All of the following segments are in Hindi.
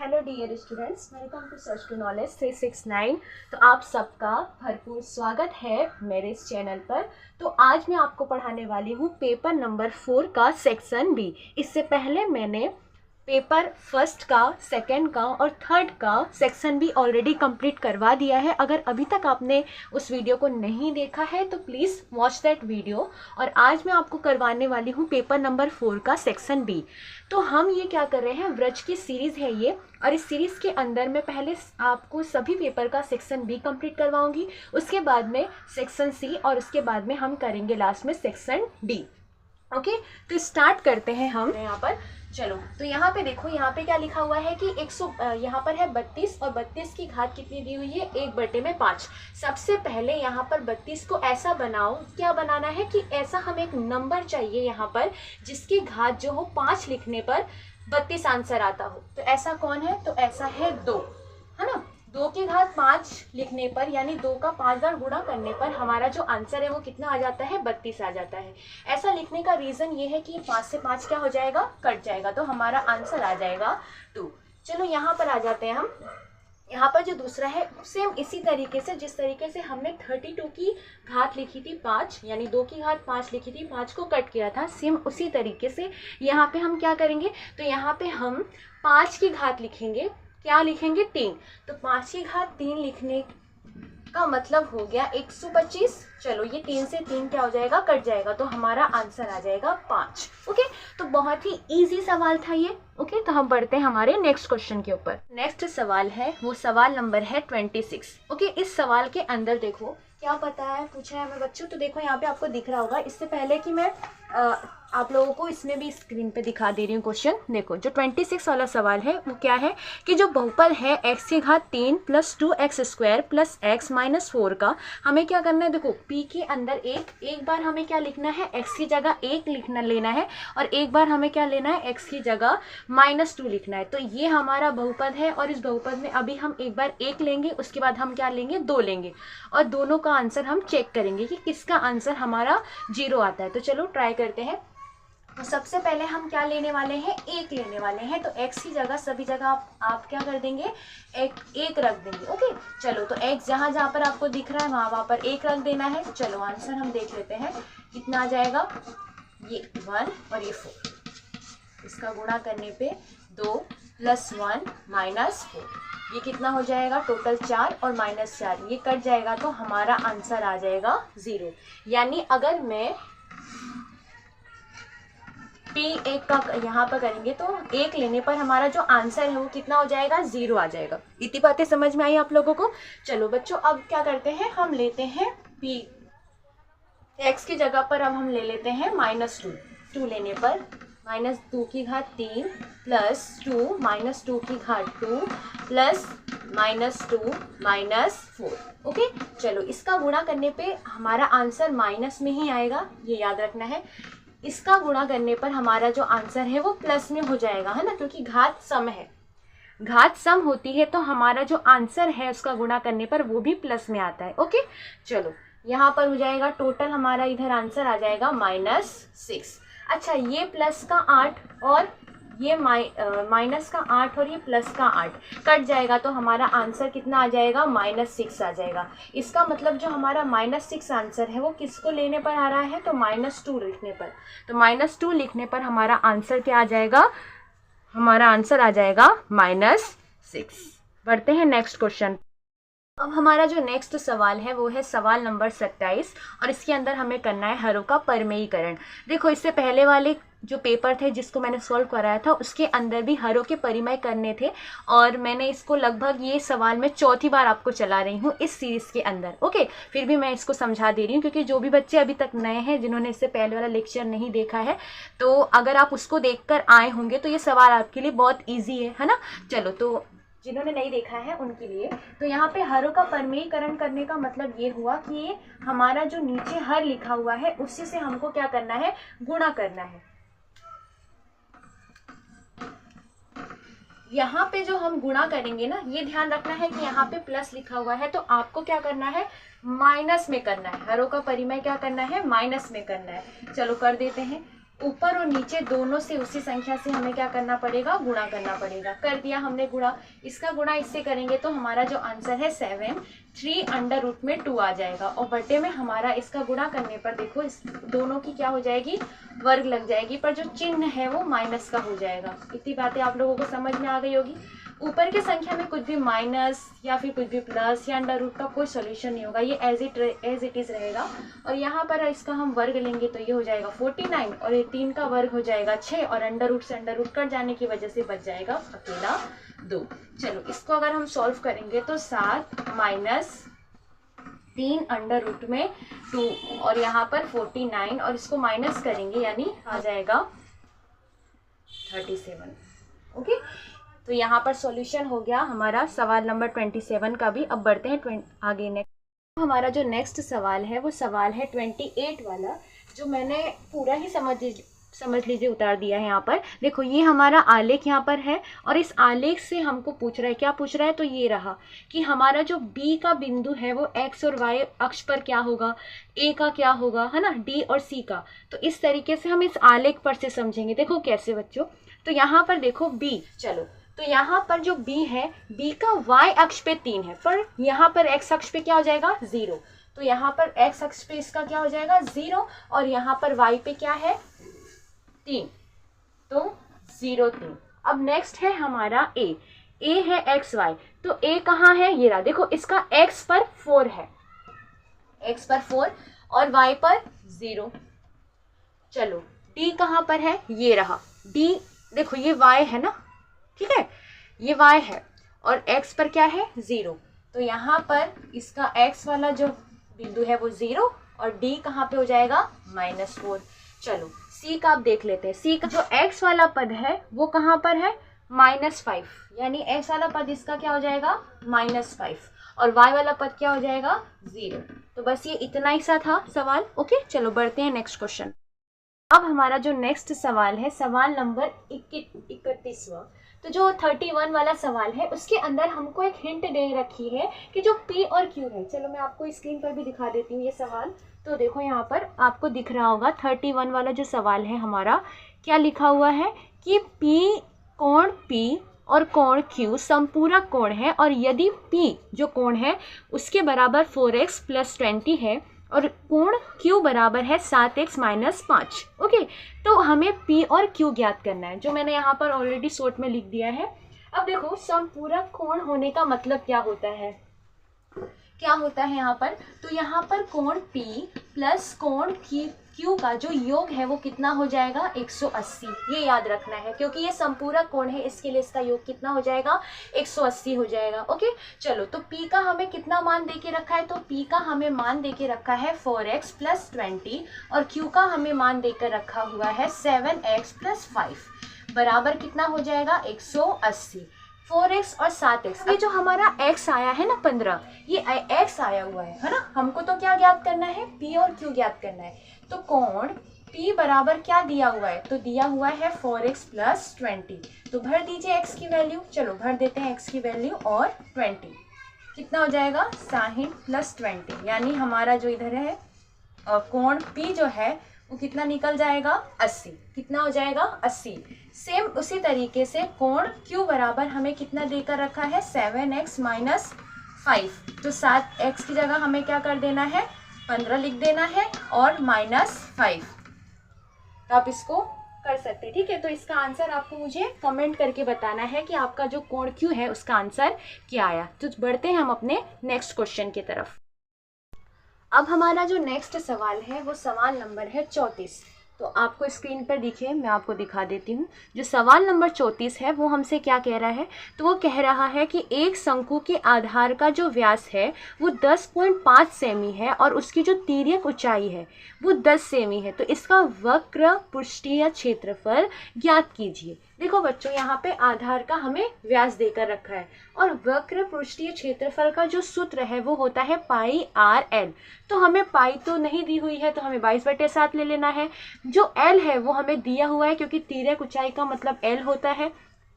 Hello dear students, welcome to search to knowledge 369। तो आप सबका भरपूर स्वागत है मेरे इस चैनल पर। तो आज मैं आपको पढ़ाने वाली हूँ पेपर नंबर 4 का सेक्शन बी। इससे पहले मैंने पेपर फर्स्ट का, सेकंड का और थर्ड का सेक्शन भी ऑलरेडी कंप्लीट करवा दिया है। अगर अभी तक आपने उस वीडियो को नहीं देखा है तो प्लीज़ वॉच दैट वीडियो। और आज मैं आपको करवाने वाली हूँ पेपर नंबर 4 का सेक्शन बी। तो हम ये क्या कर रहे हैं, व्रज की सीरीज़ है ये, और इस सीरीज़ के अंदर मैं पहले आपको सभी पेपर का सेक्शन बी कंप्लीट करवाऊंगी, उसके बाद में सेक्शन सी, और उसके बाद में हम करेंगे लास्ट में सेक्शन डी। ओके, तो स्टार्ट करते हैं हम यहाँ पर। चलो, तो यहाँ पे देखो, यहाँ पे क्या लिखा हुआ है कि 100 यहाँ पर है 32 और 32 की घात कितनी दी हुई है, 1/5। सबसे पहले यहाँ पर 32 को ऐसा बनाओ, क्या बनाना है कि ऐसा हमें एक नंबर चाहिए यहाँ पर जिसकी घात जो हो 5 लिखने पर 32 आंसर आता हो। तो ऐसा कौन है, तो ऐसा है 2, है ना। 2 की घात 5 लिखने पर, यानी 2 का 5 बार गुणा करने पर हमारा जो आंसर है वो कितना आ जाता है, 32 आ जाता है। ऐसा लिखने का रीज़न ये है कि 5 से 5 क्या हो जाएगा, कट जाएगा, तो हमारा आंसर आ जाएगा 2। चलो यहाँ पर आ जाते हैं हम। यहाँ पर जो दूसरा है सेम इसी तरीके से, जिस तरीके से हमने 32 की घात लिखी थी 5, यानी 2 की घात 5 लिखी थी, 5 को कट किया था, सेम उसी तरीके से यहाँ पे हम क्या करेंगे, तो यहाँ पे हम 5 की घात लिखेंगे, क्या लिखेंगे, 3। तो 5 की घात 3 लिखने का मतलब हो गया 125। चलो, ये 3 से 3 क्या हो जाएगा, कट जाएगा, तो हमारा आंसर आ जाएगा 5। ओके, तो बहुत ही इजी सवाल था ये। ओके, तो हम बढ़ते हैं हमारे नेक्स्ट क्वेश्चन के ऊपर। नेक्स्ट सवाल है, वो सवाल नंबर है 26। ओके, इस सवाल के अंदर देखो क्या पता है, पूछा है हमें बच्चों। तो देखो यहाँ पे आपको दिख रहा होगा, इससे पहले कि मैं आप लोगों को इसमें भी स्क्रीन पे दिखा दे रही हूँ क्वेश्चन। देखो, जो 26 वाला सवाल है वो क्या है कि जो बहुपद है x की घात 3 + 2x² + x - 4 का हमें क्या करना है। देखो, p के अंदर एक बार हमें क्या लिखना है, x की जगह 1 लेना है, और एक बार हमें क्या लेना है, x की जगह -2 लिखना है। तो ये हमारा बहुपद है, और इस बहुपद में अभी हम एक बार 1 लेंगे, उसके बाद हम क्या लेंगे, 2 लेंगे, और दोनों का आंसर हम चेक करेंगे कि किसका आंसर हमारा 0 आता है। तो चलो ट्राई करते हैं। तो सबसे पहले हम क्या लेने वाले हैं, 1 लेने वाले हैं। तो x की जगह सभी जगह आप क्या कर देंगे, एक रख देंगे। ओके, चलो, तो x जहाँ पर आपको दिख रहा है वहाँ पर 1 रख देना है। चलो, आंसर हम देख लेते हैं कितना आ जाएगा, ये 1 और ये 4। इसका गुणा करने पे 2 + 1 - 4, ये कितना हो जाएगा, टोटल 4 और -4, ये कट जाएगा, तो हमारा आंसर आ जाएगा 0। यानी अगर मैं P1 का यहाँ पर करेंगे तो 1 लेने पर हमारा जो आंसर है वो कितना हो जाएगा, 0 आ जाएगा। इतनी बातें समझ में आई आप लोगों को। चलो बच्चों, अब क्या करते हैं, हम लेते हैं P, x की जगह पर अब हम ले लेते हैं -2। 2 लेने पर -2 की घात 3 + 2 -2 की घात 2 + -2 -4। ओके, चलो, इसका गुणा करने पे हमारा आंसर माइनस में ही आएगा, ये याद रखना है। इसका गुणा करने पर हमारा जो आंसर है वो प्लस में हो जाएगा, है ना, क्योंकि घात सम है। घात सम होती है तो हमारा जो आंसर है उसका गुणा करने पर वो भी प्लस में आता है। ओके, चलो, यहाँ पर हो जाएगा टोटल हमारा इधर आंसर आ जाएगा -6। अच्छा, ये प्लस का 8 और ये माइनस का 8 और ये प्लस का 8 कट जाएगा, तो हमारा आंसर कितना आ जाएगा, -6 आ जाएगा। इसका मतलब जो हमारा -6 आंसर है वो किसको लेने पर आ रहा है, तो -2 लिखने पर। तो -2 लिखने पर हमारा आंसर क्या आ जाएगा, हमारा आंसर आ जाएगा -6। बढ़ते हैं नेक्स्ट क्वेश्चन। अब हमारा जो नेक्स्ट सवाल है वो है सवाल नंबर 27, और इसके अंदर हमें करना है हरों का परिमेयीकरण। देखो, इससे पहले वाले जो पेपर थे जिसको मैंने सॉल्व कराया था उसके अंदर भी हरों के परिमेय करने थे, और मैंने इसको लगभग ये सवाल मैं चौथी बार आपको चला रही हूँ इस सीरीज़ के अंदर। ओके, फिर भी मैं इसको समझा दे रही हूँ, क्योंकि जो भी बच्चे अभी तक नए हैं, जिन्होंने इससे पहले वाला लेक्चर नहीं देखा है, तो अगर आप उसको देखकर आए होंगे तो ये सवाल आपके लिए बहुत ईजी है ना। चलो, तो जिन्होंने नहीं देखा है उनके लिए, तो यहाँ पे हरों का परिमेयीकरण करने का मतलब ये हुआ कि ये हमारा जो नीचे हर लिखा हुआ है उसी से हमको क्या करना है, गुणा करना है। यहाँ पे जो हम गुणा करेंगे ना, ये ध्यान रखना है कि यहाँ पे प्लस लिखा हुआ है, तो आपको क्या करना है, माइनस में करना है। हरों का परिमेय क्या करना है, माइनस में करना है। चलो कर देते हैं। ऊपर और नीचे दोनों से उसी संख्या से हमें क्या करना पड़ेगा, गुणा करना पड़ेगा। कर दिया हमने गुणा, इसका गुणा इससे करेंगे तो हमारा जो आंसर है 7, 3 अंडर रूट में 2 आ जाएगा और बटे में हमारा इसका गुणा करने पर देखो इस दोनों की क्या हो जाएगी, वर्ग लग जाएगी, पर जो चिन्ह है वो माइनस का हो जाएगा। इतनी बातें आप लोगों को समझ में आ गई होगी। ऊपर की संख्या में कुछ भी माइनस या फिर कुछ भी प्लस या अंडर रूट का कोई सॉल्यूशन नहीं होगा, ये एज इट इज रहेगा। और यहाँ पर इसका हम वर्ग लेंगे तो ये हो जाएगा 49 और ये 3 का वर्ग हो जाएगा 6 और अंडर रूट से अंडर रूट कट जाने की वजह से बच जाएगा अकेला 2। चलो इसको अगर हम सॉल्व करेंगे तो 7 माइनस 3 अंडर रूट में 2 और यहाँ पर 49 और इसको माइनस करेंगे यानी आ जाएगा 37। ओके, तो यहाँ पर सॉल्यूशन हो गया हमारा सवाल नंबर 27 का भी। अब बढ़ते हैं आगे नेक्स्ट। हमारा जो नेक्स्ट सवाल है वो सवाल है 28 वाला, जो मैंने पूरा ही समझ लीजिए उतार दिया है। यहाँ पर देखो ये हमारा आलेख यहाँ पर है और इस आलेख से हमको पूछ रहा है, क्या पूछ रहा है, तो ये रहा कि हमारा जो B का बिंदु है वो X और Y अक्ष पर क्या होगा, A का क्या होगा, है ना, D और C का। तो इस तरीके से हम इस आलेख पर से समझेंगे। देखो कैसे बच्चों, तो यहाँ पर देखो B, चलो तो यहाँ पर जो B है, B का Y अक्ष पे 3 है, पर यहाँ पर X अक्ष पे क्या हो जाएगा 0। तो यहाँ पर X अक्ष पे इसका क्या हो जाएगा 0 और यहाँ पर Y पे क्या है 3, तो 0 3। अब नेक्स्ट है हमारा A है XY, तो A कहाँ है, ये रहा। देखो इसका X पर 4 है, X पर 4 और Y पर 0। चलो D कहाँ पर है, ये रहा D, देखो ये Y है ना, ठीक है, ये Y है और X पर क्या है 0। तो यहाँ पर इसका X वाला जो बिंदु है वो 0 और D कहाँ पे हो जाएगा -4। चलो C का आप देख लेते हैं। C का जो X वाला पद है वो कहाँ पर है -5, यानी X वाला पद इसका क्या हो जाएगा -5 और Y वाला पद क्या हो जाएगा 0। तो बस ये इतना ही सा था सवाल। ओके, चलो बढ़ते हैं नेक्स्ट क्वेश्चन। अब हमारा जो नेक्स्ट सवाल है सवाल नंबर 31वां। तो जो 31 वाला सवाल है उसके अंदर हमको एक हिंट दे रखी है कि जो P और Q है, चलो मैं आपको स्क्रीन पर भी दिखा देती हूँ ये सवाल। तो देखो यहाँ पर आपको दिख रहा होगा 31 वाला जो सवाल है हमारा, क्या लिखा हुआ है कि कोण P और कोण Q समपूरक कोण है और यदि P जो कोण है उसके बराबर 4x + 20 है और कोण Q बराबर है 7x - 5। ओके, तो हमें P और Q ज्ञात करना है, जो मैंने यहाँ पर ऑलरेडी शॉर्ट में लिख दिया है। अब देखो समपूरक कोण होने का मतलब क्या होता है, यहाँ पर, तो यहाँ पर कोण P प्लस कोण Q का जो योग है वो कितना हो जाएगा 180। ये याद रखना है क्योंकि ये समपूरक कोण है, इसके लिए इसका योग कितना हो जाएगा 180 हो जाएगा। ओके, चलो तो P का हमें कितना मान दे के रखा है, तो P का हमें मान दे के रखा है 4x + 20 और Q का हमें मान देकर रखा हुआ है 7x + 5 बराबर कितना हो जाएगा 180। 4x और 7x, ये जो हमारा x आया है ना 15, ये x आया हुआ है ना, हमको तो क्या ज्ञात करना है P और Q ज्ञात करना है। तो कोण P बराबर क्या दिया हुआ है, तो दिया हुआ है 4x + 20। तो भर दीजिए x की वैल्यू, चलो भर देते हैं x की वैल्यू और 20 कितना हो जाएगा 60 + 20, यानी हमारा जो इधर है कोण P जो है वो कितना निकल जाएगा 80। कितना हो जाएगा 80। सेम उसी तरीके से कोण Q बराबर हमें कितना देकर रखा है 7x - 5। तो 7x की जगह हमें क्या कर देना है 15 लिख देना है और -5। तो आप इसको कर सकते हैं, ठीक है। तो इसका आंसर आपको मुझे कमेंट करके बताना है कि आपका जो कोण Q है उसका आंसर क्या आया। तो बढ़ते हैं हम अपने नेक्स्ट क्वेश्चन की तरफ। अब हमारा जो नेक्स्ट सवाल है वो सवाल नंबर है 34। तो आपको स्क्रीन पर दिखे, मैं आपको दिखा देती हूँ। जो सवाल नंबर 34 है वो हमसे क्या कह रहा है, तो वो कह रहा है कि एक शंकु के आधार का जो व्यास है वो 10.5 सेमी है और उसकी जो तिर्यक ऊंचाई है वो 10 सेमी है। तो इसका वक्र पृष्ठीय क्षेत्रफल ज्ञात कीजिए। देखो बच्चों, यहाँ पे आधार का हमें व्यास देकर रखा है और वक्र पृष्ठीय क्षेत्रफल का जो सूत्र है वो होता है πr/l। तो हमें पाई तो नहीं दी हुई है, तो हमें 22/7 ले लेना है। जो l है वो हमें दिया हुआ है क्योंकि तिर्यक ऊंचाई का मतलब l होता है।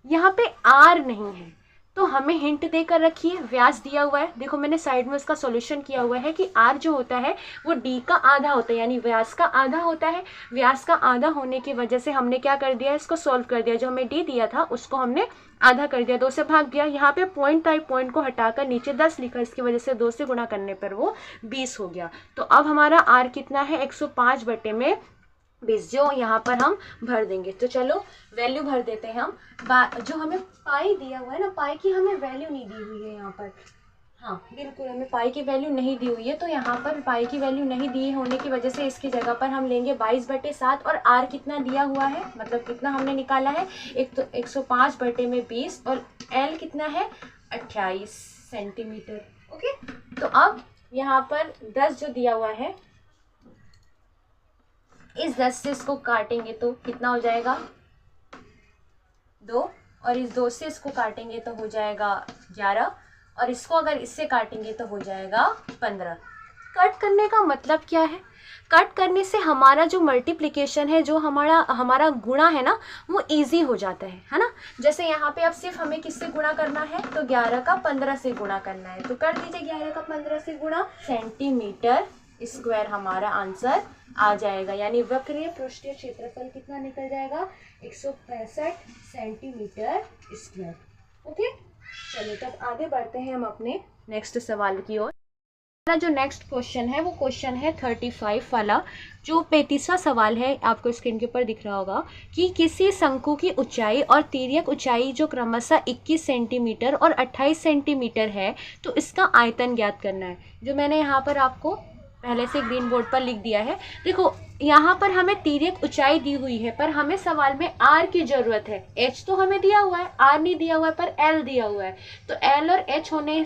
यहाँ पे r नहीं है, तो हमें हिंट देकर रखिए, व्यास दिया हुआ है, देखो मैंने साइड में उसका सॉल्यूशन किया हुआ है कि आर जो होता है वो डी का आधा होता है, यानी व्यास का आधा होता है। व्यास का आधा होने की वजह से हमने क्या कर दिया, इसको सॉल्व कर दिया, जो हमें डी दिया था उसको हमने आधा कर दिया, 2 से भाग दिया। यहाँ पे पॉइंट था, पॉइंट को हटाकर नीचे 10 लिखा, इसकी वजह से 2 से गुणा करने पर वो 20 हो गया। तो अब हमारा आर कितना है, 105/20, जो यहाँ पर हम भर देंगे। तो चलो वैल्यू भर देते हैं हम। जो हमें पाई दिया हुआ है ना, पाई की हमें वैल्यू नहीं दी हुई है यहाँ पर, हाँ बिल्कुल हमें पाई की वैल्यू नहीं दी हुई है। तो यहाँ पर पाई की वैल्यू नहीं दी होने की वजह से इसकी जगह पर हम लेंगे 22/7, और आर कितना दिया हुआ है, मतलब कितना हमने निकाला है, एक तो 105/20, और एल कितना है 28 सेंटीमीटर। ओके, तो अब यहाँ पर 10 जो दिया हुआ है, इस 10 से इसको काटेंगे तो कितना हो जाएगा 2, और इस 2 से इसको काटेंगे तो हो जाएगा 11, और इसको अगर इससे काटेंगे तो हो जाएगा 15। कट करने का मतलब क्या है, कट करने से हमारा जो मल्टीप्लिकेशन है, जो हमारा गुणा है ना, वो इजी हो जाता है ना। जैसे यहाँ पे अब सिर्फ हमें किससे गुणा करना है, तो 11 का 15 से गुणा करना है, तो कर दीजिए 11 का 15 से गुणा, सेंटीमीटर स्क्वायर हमारा आंसर आ जाएगा, यानी वक्रीय पृष्ठीय क्षेत्रफल कितना निकल जाएगा, 165 सेंटीमीटर स्क्वायर। ओके, चलिए तब आगे बढ़ते हैं हम अपने नेक्स्ट सवाल की ओर। हमारा जो नेक्स्ट क्वेश्चन है वो क्वेश्चन है 35 वाला, जो 35वां सवाल है, आपको स्क्रीन के ऊपर दिख रहा होगा कि किसी शंकु की ऊंचाई और तिर्यक ऊंचाई जो क्रमशः 21 सेंटीमीटर और 28 सेंटीमीटर है, तो इसका आयतन ज्ञात करना है। जो मैंने यहाँ पर आपको पहले से ग्रीन बोर्ड पर लिख दिया है। देखो यहाँ पर हमें तिर्यक ऊंचाई दी हुई है, पर हमें सवाल में आर की जरूरत है। एच तो हमें दिया हुआ है, आर नहीं दिया हुआ है, पर एल दिया हुआ है। तो एल और एच होने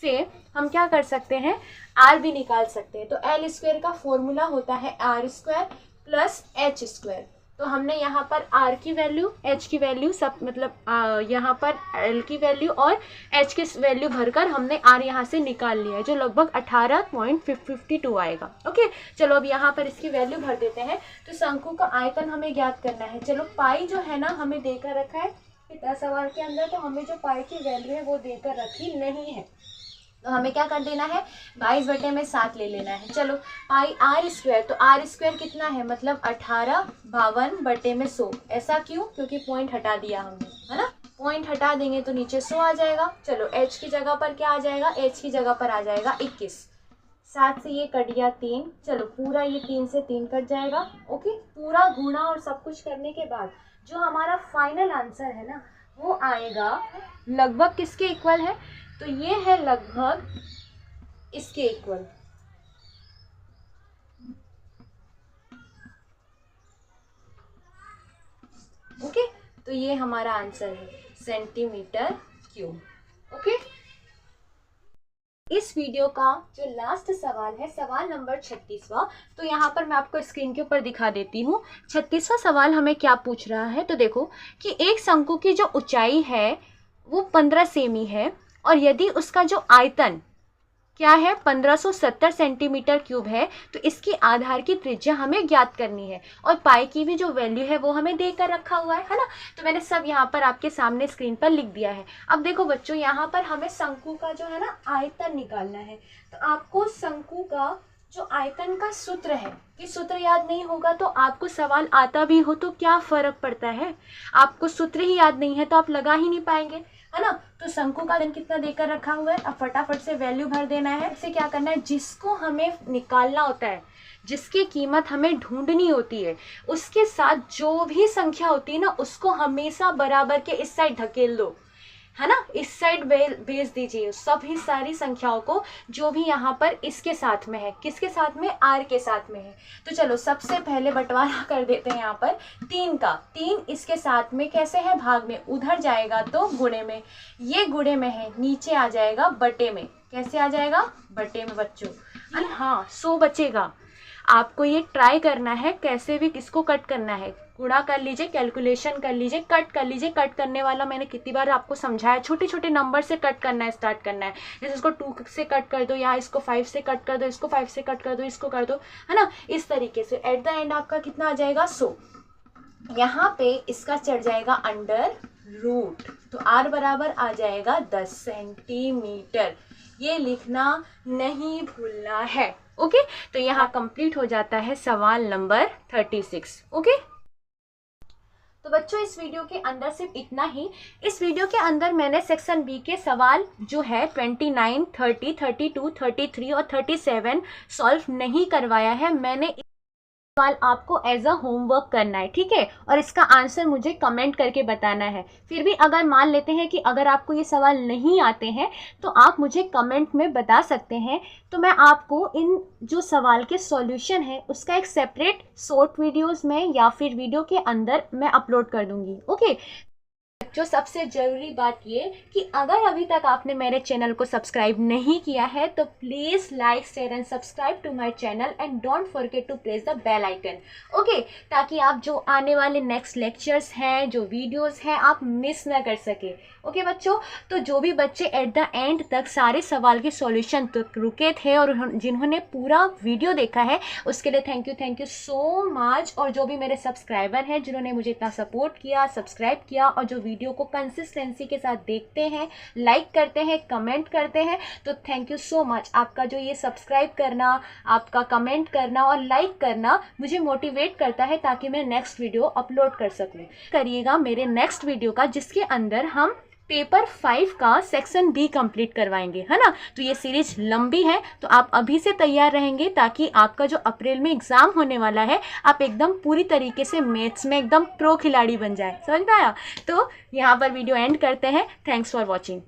से हम क्या कर सकते हैं, आर भी निकाल सकते हैं। तो एल स्क्वायर का फॉर्मूला होता है R square plus H square. तो हमने यहाँ पर आर की वैल्यू, एच की वैल्यू सब, मतलब यहाँ पर एल की वैल्यू और एच की वैल्यू भरकर हमने आर यहाँ से निकाल लिया है, जो लगभग 18.52 आएगा। ओके, चलो अब यहाँ पर इसकी वैल्यू भर देते हैं। तो शंकु का आयतन हमें ज्ञात करना है। चलो पाई जो है ना हमें देकर रखा है सवाल के अंदर, तो हमें जो पाई की वैल्यू है वो देकर रखी नहीं है, तो हमें क्या कर देना है, 22/7 ले लेना है। चलो पाई आर स्क्वायर, तो आर स्क्वायर कितना है, मतलब 1852/100। ऐसा क्यों, क्योंकि पॉइंट हटा दिया हमने, है ना, पॉइंट हटा देंगे तो नीचे 100 आ जाएगा। चलो एच की जगह पर क्या आ जाएगा, एच की जगह पर आ जाएगा 21, 7 से ये कट गया 3, चलो पूरा ये 3 से 3 कट जाएगा। ओके, पूरा गुणा और सब कुछ करने के बाद जो हमारा फाइनल आंसर है ना, वो आएगा लगभग किसके इक्वल है, तो ये है लगभग इसके इक्वल। ओके, तो ये हमारा आंसर है सेंटीमीटर क्यूब। ओके, इस वीडियो का जो लास्ट सवाल है, सवाल नंबर 36वां, तो यहाँ पर मैं आपको स्क्रीन के ऊपर दिखा देती हूँ। 36वां सवाल हमें क्या पूछ रहा है, तो देखो कि एक शंकु की जो ऊंचाई है वो 15 सेमी है, और यदि उसका जो आयतन क्या है 1570 सेंटीमीटर क्यूब है, तो इसकी आधार की त्रिज्या हमें ज्ञात करनी है, और पाई की भी जो वैल्यू है वो हमें देकर रखा हुआ है ना। तो मैंने सब यहाँ पर आपके सामने स्क्रीन पर लिख दिया है। अब देखो बच्चों, यहाँ पर हमें शंकु का जो है ना आयतन निकालना है। तो आपको शंकु का जो आयतन का सूत्र है, कि सूत्र याद नहीं होगा तो आपको सवाल आता भी हो तो क्या फर्क पड़ता है, आपको सूत्र ही याद नहीं है तो आप लगा ही नहीं पाएंगे, है ना। तो शंकु का आयतन कितना देकर रखा हुआ है, अब फटाफट से वैल्यू भर देना है। इससे क्या करना है, जिसको हमें निकालना होता है, जिसकी कीमत हमें ढूंढनी होती है, उसके साथ जो भी संख्या होती है ना, उसको हमेशा बराबर के इस साइड धकेल दो, है ना, इस साइड भेज दीजिए सभी सारी संख्याओं को, जो भी यहाँ पर इसके साथ में है। किसके साथ में, आर के साथ में है। तो चलो सबसे पहले बंटवारा कर देते हैं यहाँ पर 3 का, 3 इसके साथ में कैसे है, भाग में, उधर जाएगा तो गुणे में, ये गुणे में है, नीचे आ जाएगा बटे में। कैसे आ जाएगा, बटे में बच्चों। अरे हाँ, 100 बचेगा। आपको ये ट्राई करना है, कैसे भी किसको कट करना है, गुणा कर लीजिए, कैलकुलेशन कर लीजिए, कट कर लीजिए। कट करने वाला मैंने कितनी बार आपको समझाया, छोटे छोटे नंबर से कट करना है, स्टार्ट करना है। जैसे इसको 2 से कट कर दो, या इसको 5 से कट कर दो, इसको 5 से कट कर दो, इसको कर दो, है ना, इस तरीके से। एट द एंड आपका कितना आ जाएगा, 100। यहाँ पे इसका चढ़ जाएगा अंडर रूट, तो r बराबर आ जाएगा 10 सेंटीमीटर। ये लिखना नहीं भूलना है। ओके, तो यहाँ कंप्लीट हो जाता है सवाल नंबर 36। ओके, तो बच्चों इस वीडियो के अंदर सिर्फ इतना ही। इस वीडियो के अंदर मैंने सेक्शन बी के सवाल जो है 29, 30, 32, 33 और 37 सॉल्व नहीं करवाया है। मैंने सवाल आपको एज अ होमवर्क करना है, ठीक है, और इसका आंसर मुझे कमेंट करके बताना है। फिर भी अगर मान लेते हैं कि अगर आपको ये सवाल नहीं आते हैं तो आप मुझे कमेंट में बता सकते हैं, तो मैं आपको इन जो सवाल के सॉल्यूशन है उसका एक सेपरेट शॉर्ट वीडियोस में या फिर वीडियो के अंदर मैं अपलोड कर दूंगी। ओके, जो सबसे ज़रूरी बात ये कि अगर अभी तक आपने मेरे चैनल को सब्सक्राइब नहीं किया है तो please like share and subscribe to my channel and don't forget to press the bell icon. Okay, ताकि आप जो आने वाले नेक्स्ट लेक्चर्स हैं, जो वीडियोस हैं, आप मिस ना कर सके। ओके बच्चों, तो जो भी बच्चे एट द एंड तक सारे सवाल के सॉल्यूशन तक रुके थे और जिन्होंने पूरा वीडियो देखा है उसके लिए थैंक यू सो मच। और जो भी मेरे सब्सक्राइबर हैं जिन्होंने मुझे इतना सपोर्ट किया, सब्सक्राइब किया और जो वीडियो को कंसिस्टेंसी के साथ देखते हैं, लाइक करते हैं, कमेंट करते हैं, तो थैंक यू सो मच। आपका जो ये सब्सक्राइब करना, आपका कमेंट करना और लाइक करना मुझे मोटिवेट करता है ताकि मैं नेक्स्ट वीडियो अपलोड कर सकूं। करिएगा मेरे नेक्स्ट वीडियो का जिसके अंदर हम पेपर 5 का सेक्शन बी कंप्लीट करवाएंगे, है ना। तो ये सीरीज लंबी है तो आप अभी से तैयार रहेंगे ताकि आपका जो अप्रैल में एग्जाम होने वाला है आप एकदम पूरी तरीके से मैथ्स में एकदम प्रो खिलाड़ी बन जाए। समझ में आया? तो यहाँ पर वीडियो एंड करते हैं। Thanks for watching.